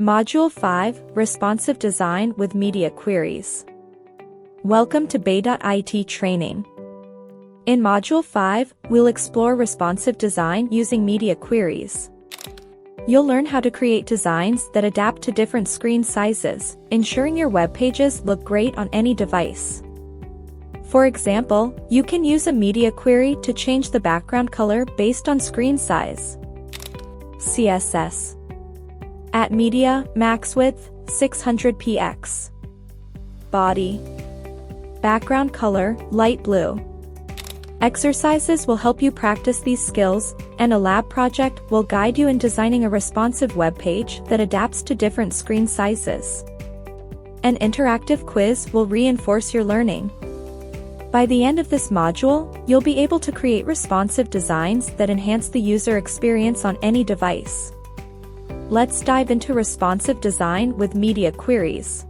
Module 5, Responsive Design with Media Queries. Welcome to Beidat IT Training. In Module 5, we'll explore responsive design using media queries. You'll learn how to create designs that adapt to different screen sizes, ensuring your web pages look great on any device. For example, you can use a media query to change the background color based on screen size. CSS. At media, max width, 600px. Body. Background color, light blue. Exercises will help you practice these skills, and a lab project will guide you in designing a responsive web page that adapts to different screen sizes. An interactive quiz will reinforce your learning. By the end of this module, you'll be able to create responsive designs that enhance the user experience on any device. Let's dive into responsive design with media queries.